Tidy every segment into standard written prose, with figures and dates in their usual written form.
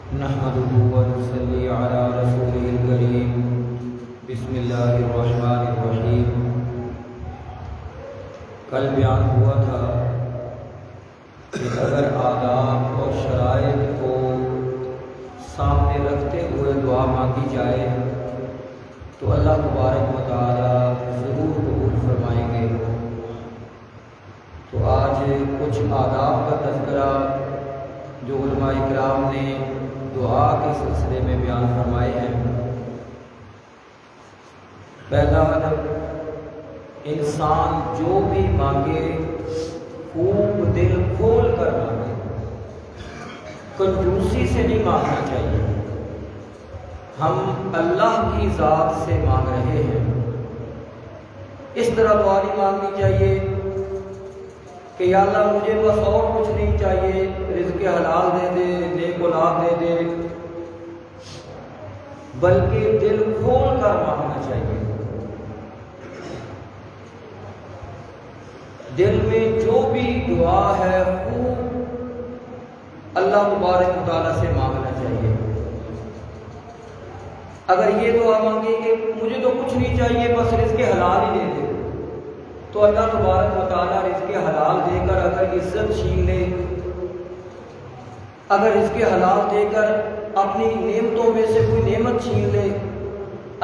نحمده ونصلي على رسوله الكريم بسم اللہ الرحمن الرحیم۔ کل بیان ہوا تھا کہ اگر آداب اور شرائط کو سامنے رکھتے ہوئے دعا مانگی جائے تو اللہ تبارک و تعالی ضرور قبول فرمائیں گے۔ تو آج کچھ آداب کا تذکرہ جو علماء اکرام نے دعا کے سلسلے میں بیان فرمائے ہیں۔ پہلا ادب، انسان جو بھی مانگے خوب دل کھول کر مانگے، کنجوسی سے نہیں مانگنا چاہیے۔ ہم اللہ کی ذات سے مانگ رہے ہیں، اس طرح دعا نہیں مانگنی چاہیے کہ یا اللہ مجھے بس اور کچھ نہیں چاہیے، رزق حلال دے دے، نیک اولاد دے دے، بلکہ دل کھول کر مانگنا چاہیے۔ دل میں جو بھی دعا ہے خوب اللہ تبارک و تعالیٰ سے مانگنا چاہیے۔ اگر یہ دعا مانگے کہ مجھے تو کچھ نہیں چاہیے بس رزق حلال ہی دے دے، تو اللہ تبارک و تعالیٰ رزق حلال دے کر اگر عزت چھین لے، اگر رزق حلال دے کر اپنی نعمتوں میں سے کوئی نعمت چھین لے،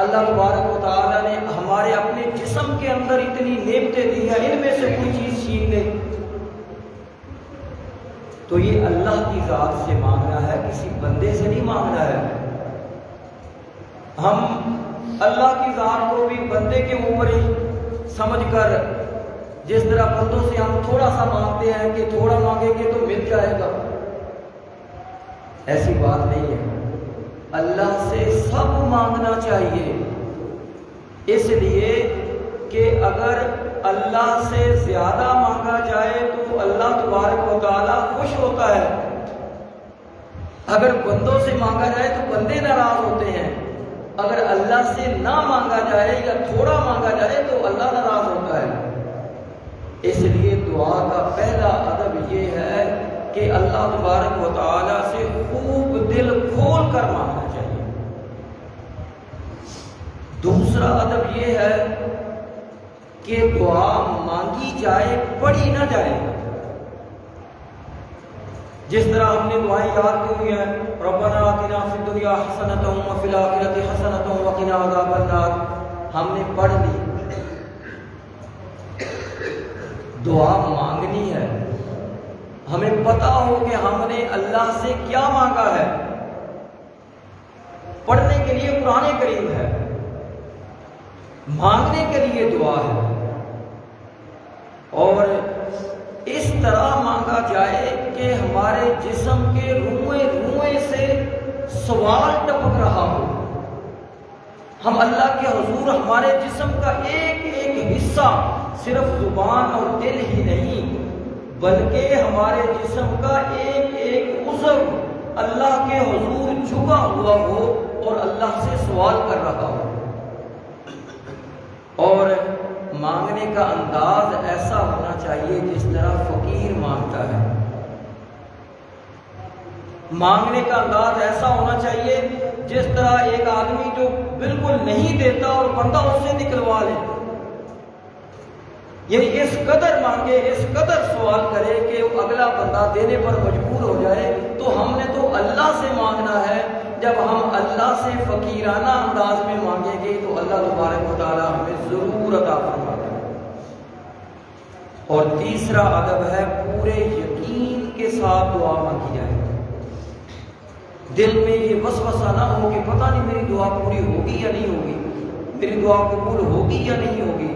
اللہ تبارک و تعالیٰ نے ہمارے اپنے جسم کے اندر اتنی نعمتیں دی ہیں، ان میں سے کوئی چیز چھین لے، تو یہ اللہ کی ذات سے مانگنا ہے، کسی بندے سے نہیں مانگنا ہے۔ ہم اللہ کی ذات کو بھی بندے کے اوپر ہی سمجھ کر، جس طرح بندوں سے ہم تھوڑا سا مانگتے ہیں کہ تھوڑا مانگیں گے تو مل جائے گا، ایسی بات نہیں ہے۔ اللہ سے سب مانگنا چاہیے، اس لیے کہ اگر اللہ سے زیادہ مانگا جائے تو اللہ تبارک و تعالیٰ خوش ہوتا ہے، اگر بندوں سے مانگا جائے تو بندے ناراض ہوتے ہیں، اگر اللہ سے نہ مانگا جائے یا تھوڑا مانگا جائے تو اللہ ناراض ہوتا ہے۔ اس لیے دعا کا پہلا ادب یہ ہے کہ اللہ تبارک و تعالیٰ سے خوب دل کھول کر مانگنا چاہیے۔ دوسرا ادب یہ ہے کہ دعا مانگی جائے پڑھی نہ جائے۔ جس طرح ہم نے دعائیں یاد کی ہوئی ہیں، ربنا آتنا فی الدنیا حسنۃ وفی الآخرۃ حسنۃ وقنا عذاب النار، ہم نے پڑھ لی۔ دعا مانگنی ہے، ہمیں پتا ہو کہ ہم نے اللہ سے کیا مانگا ہے۔ پڑھنے کے لیے قرآن کریم ہے، مانگنے کے لیے دعا ہے، اور اس طرح مانگا جائے کہ ہمارے جسم کے روئیں روئیں سے سوال ٹپک رہا ہو۔ ہم اللہ کے حضور ہمارے جسم کا ایک ایک حصہ، صرف زبان اور دل ہی نہیں بلکہ ہمارے جسم کا ایک ایک عضو اللہ کے حضور جھکا ہوا ہو اور اللہ سے سوال کر رہا ہو، اور مانگنے کا انداز ایسا ہونا چاہیے جس طرح فقیر مانگتا ہے۔ مانگنے کا انداز ایسا ہونا چاہیے جس طرح ایک آدمی جو بالکل نہیں دیتا اور بندہ اس سے نکلوا لے، یعنی اس قدر مانگے، اس قدر سوال کرے کہ اگلا بندہ دینے پر مجبور ہو جائے۔ تو ہم نے تو اللہ سے مانگنا ہے، جب ہم اللہ سے فقیرانہ انداز میں مانگیں گے تو اللہ تبارک و تعالیٰ ہمیں ضرور عطا فرمائے گا۔ اور تیسرا ادب ہے پورے یقین کے ساتھ دعا مانگی جائے، دل میں یہ وسوسہ نہ ہو کہ پتہ نہیں میری دعا پوری ہوگی یا نہیں ہوگی، میری دعا قبول ہوگی یا نہیں ہوگی۔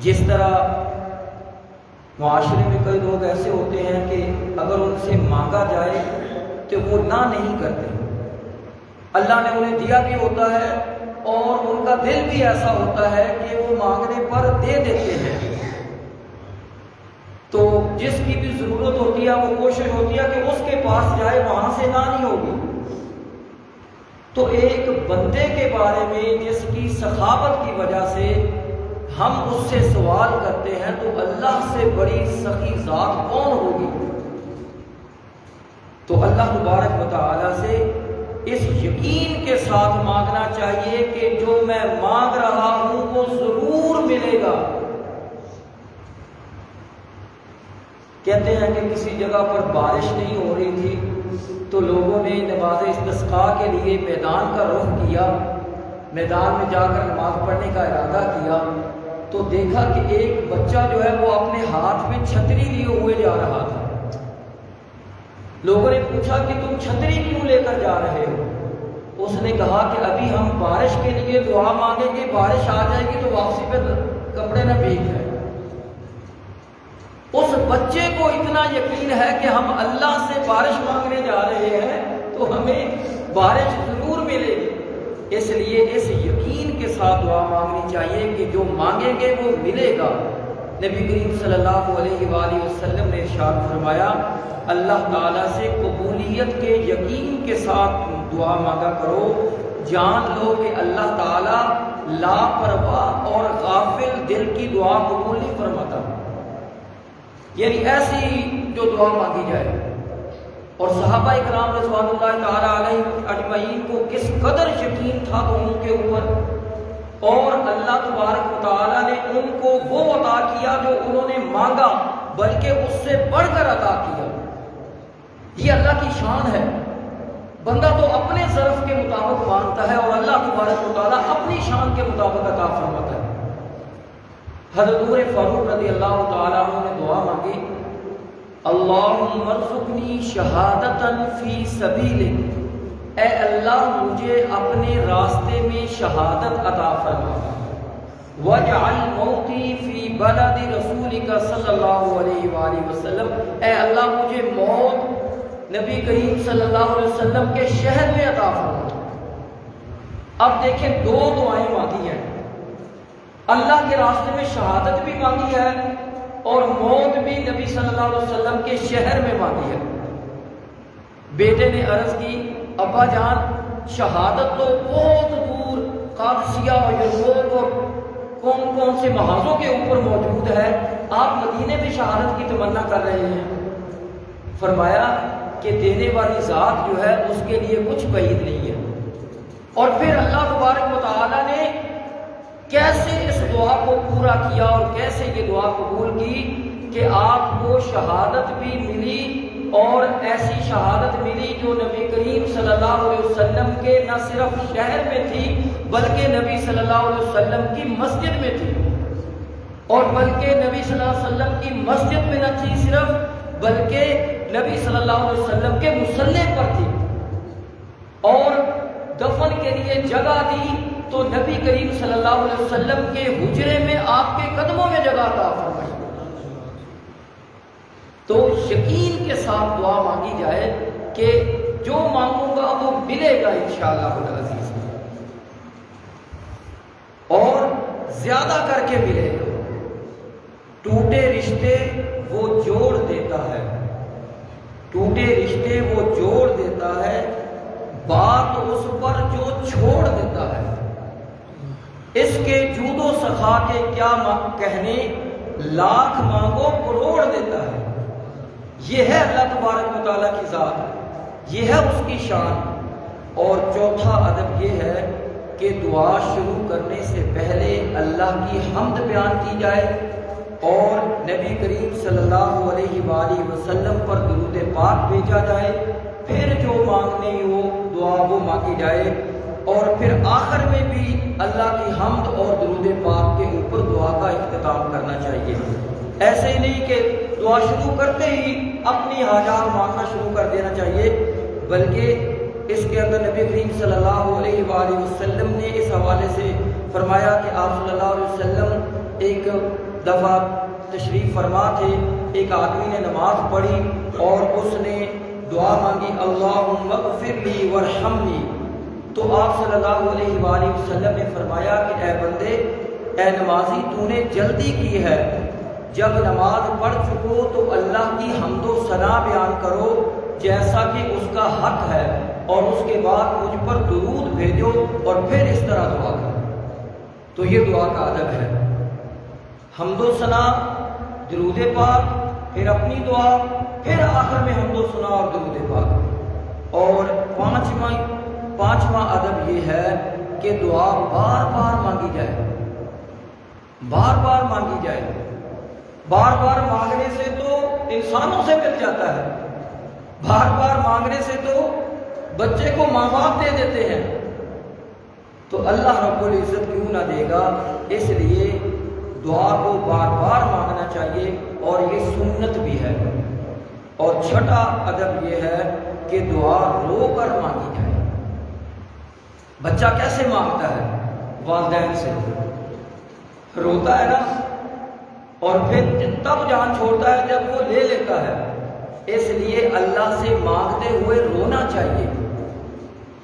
جس طرح معاشرے میں کئی لوگ ایسے ہوتے ہیں کہ اگر ان سے مانگا جائے تو وہ نہ نہیں کرتے، اللہ نے انہیں دیا بھی ہوتا ہے اور ان کا دل بھی ایسا ہوتا ہے کہ وہ مانگنے پر دے دیتے ہیں۔ تو جس کی بھی ضرورت ہوتی ہے وہ کوشش ہوتی ہے کہ اس کے پاس جائے، وہاں سے نہ نہیں ہوگی۔ تو ایک بندے کے بارے میں جس کی سخاوت کی وجہ سے ہم اس سے سوال کرتے ہیں، تو اللہ سے بڑی سخی ذات کون ہوگی؟ تو اللہ تبارک و تعالیٰ سے اس یقین کے ساتھ مانگنا چاہیے کہ جو میں مانگ رہا ہوں وہ ضرور ملے گا۔ کہتے ہیں کہ کسی جگہ پر بارش نہیں ہو رہی تھی تو لوگوں نے نماز استسقاء کے لیے میدان کا رخ کیا، میدان میں جا کر نماز پڑھنے کا ارادہ کیا تو دیکھا کہ ایک بچہ جو ہے وہ اپنے ہاتھ میں چھتری لیے ہوئے جا رہا تھا۔ لوگوں نے پوچھا کہ تم چھتری کیوں لے کر جا رہے ہو؟ اس نے کہا کہ ابھی ہم بارش کے لیے دعا مانگیں گے، بارش آ جائے گی تو واپسی پہ کپڑے نہ بھیگ جائیں۔ اس بچے کو اتنا یقین ہے کہ ہم اللہ سے بارش مانگنے جا رہے ہیں تو ہمیں بارش ضرور ملے گی، اس لیے اس یقین کے ساتھ دعا مانگنی چاہیے کہ جو مانگیں گے وہ ملے گا۔ نبی کریم صلی اللہ علیہ وآلہ وسلم نے ارشاد فرمایا، اللہ تعالیٰ سے قبولیت کے یقین کے ساتھ دعا مانگا کرو، جان لو کہ اللہ تعالیٰ لاپرواہ اور غافل دل کی دعا قبول نہیں فرماتا۔ یعنی ایسی جو دعا مانگی جائے، اور صحابہ اکرام رضوان اللہ تعالیٰ علیہ اجمعین کو کس قدر یقین تھا ان کے اوپر، اور اللہ تبارک و تعالیٰ نے ان کو وہ عطا کیا جو انہوں نے مانگا، بلکہ اس سے بڑھ کر عطا کیا۔ یہ اللہ کی شان ہے۔ بندہ تو اپنے ظرف کے مطابق مانگتا ہے اور اللہ تبارک و تعالیٰ اپنی شان کے مطابق عطا فرماتا ہے۔ حضرت عمر فاروق رضی اللہ تعالیٰ عنہ نے دعا مانگی، اللہم ارزقنی شہادتاً فی سبیلک، اے اللہ مجھے اپنے راستے میں شہادت عطا فرما، وَاجْعَلْ مَوْتِي فِي بَلَدِ رَسُولِكَ صلی اللہ علیہ وآلہ وسلم، اے اللہ مجھے موت نبی کریم صلی اللہ علیہ وسلم کے شہر میں عطا فرما۔ اب دیکھیں دو دعائیں مانگی ہیں، اللہ کے راستے میں شہادت بھی مانگی ہے اور موت بھی نبی صلی اللہ علیہ وسلم کے شہر میں مانگی ہے۔ بیٹے نے عرض کی، ابا جان شہادت تو بہت دور قادسیہ اور یرموک اور کون سے محاذوں کے اوپر موجود ہے، آپ مدینے میں شہادت کی تمنا کر رہے ہیں۔ فرمایا کہ دینے والی ذات جو ہے اس کے لیے کچھ بعید نہیں ہے۔ اور پھر اللہ تبارک و تعالیٰ نے کیسے اس دعا کو پورا کیا اور کیسے یہ دعا قبول کی کہ آپ کو شہادت بھی ملی، اور ایسی شہادت ملی جو نبی کریم صلی اللہ علیہ وسلم کے نہ صرف شہر میں تھی بلکہ نبی صلی اللہ علیہ وسلم کی مسجد میں تھی، اور بلکہ نبی صلی اللہ علیہ وسلم کی مسجد میں نہ تھی صرف، بلکہ نبی صلی اللہ علیہ وسلم کے مصلی پر تھی، اور دفن کے لیے جگہ دی تو نبی کریم صلی اللہ علیہ وسلم کے حجرے میں آپ کے قدموں میں جگہ عطا فرمائی۔ تو یقین کے ساتھ دعا مانگی جائے کہ جو مانگوں گا وہ ملے گا انشاءاللہ العزیز، اور زیادہ کر کے ملے گا۔ ٹوٹے رشتے وہ جوڑ دیتا ہے، ٹوٹے رشتے وہ جوڑ دیتا ہے، بات اس پر جو چھوڑ دیتا ہے، اس کے جود و سخا کے کیا کہنے، لاکھ مانگو کروڑ دیتا ہے۔ یہ ہے اللہ تبارک و تعالیٰ کی ذات، یہ ہے اس کی شان۔ اور چوتھا ادب یہ ہے کہ دعا شروع کرنے سے پہلے اللہ کی حمد بیان کی جائے اور نبی کریم صلی اللہ علیہ وآلہ وسلم پر درود پاک بھیجا جائے، پھر جو مانگنے ہو دعا وہ مانگی جائے، اور پھر آخر میں بھی اللہ کی حمد اور درود پاک کے اوپر دعا کا اختتام کرنا چاہیے۔ ایسے ہی نہیں کہ دعا شروع کرتے ہی اپنی حاجات مانگنا شروع کر دینا چاہیے، بلکہ اس کے اندر نبی کریم صلی اللہ علیہ وآلہ وسلم نے اس حوالے سے فرمایا کہ آپ صلی اللہ علیہ وسلم ایک دفعہ تشریف فرما تھے، ایک آدمی نے نماز پڑھی اور اس نے دعا مانگی، اللہم اغفر لی وارحمنی، تو آپ صلی اللہ علیہ وآلہ وسلم نے فرمایا کہ اے بندے، اے نمازی، تو نے جلدی کی ہے، جب نماز پڑھ چکو تو اللہ کی حمد و ثنا بیان کرو جیسا کہ اس کا حق ہے، اور اس کے بعد مجھ پر درود بھیجو اور پھر اس طرح دعا کرو۔ تو یہ دعا کا ادب ہے، حمد و ثنا، درود پاک، پھر اپنی دعا، پھر آخر میں حمد و ثنا اور درود پاک۔ اور پانچواں ادب یہ ہے کہ دعا بار بار مانگی جائے، بار بار مانگی جائے۔ بار بار مانگنے سے تو انسانوں سے مل جاتا ہے، بار بار مانگنے سے تو بچے کو ماں باپ دے دیتے ہیں، تو اللہ رب العزت کیوں نہ دے گا؟ اس لیے دعا کو بار بار مانگنا چاہیے، اور یہ سنت بھی ہے۔ اور چھٹا ادب یہ ہے کہ دعا رو کر مانگی جائے۔ بچہ کیسے مانگتا ہے؟ والدین سے روتا ہے نا، اور پھر تب جان چھوڑتا ہے جب وہ لے لیتا ہے۔ اس لیے اللہ سے مانگتے ہوئے رونا چاہیے،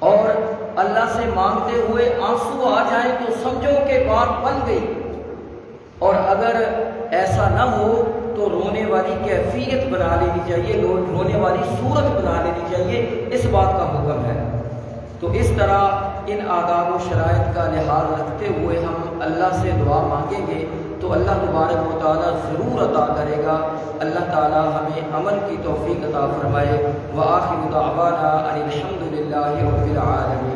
اور اللہ سے مانگتے ہوئے آنسو آ جائیں تو سمجھو کہ بات بن گئی، اور اگر ایسا نہ ہو تو رونے والی کیفیت بنا لینی چاہیے، رونے والی صورت بنا لینی چاہیے، اس بات کا حکم ہے۔ تو اس طرح ان آداب و شرائط کا لحاظ رکھتے ہوئے ہم اللہ سے دعا مانگیں گے تو اللہ تبارک و تعالیٰ ضرور عطا کرے گا۔ اللہ تعالیٰ ہمیں عمل کی توفیق عطا فرمائے۔ وآخر دعوانا ان الحمد للہ رب العالمین۔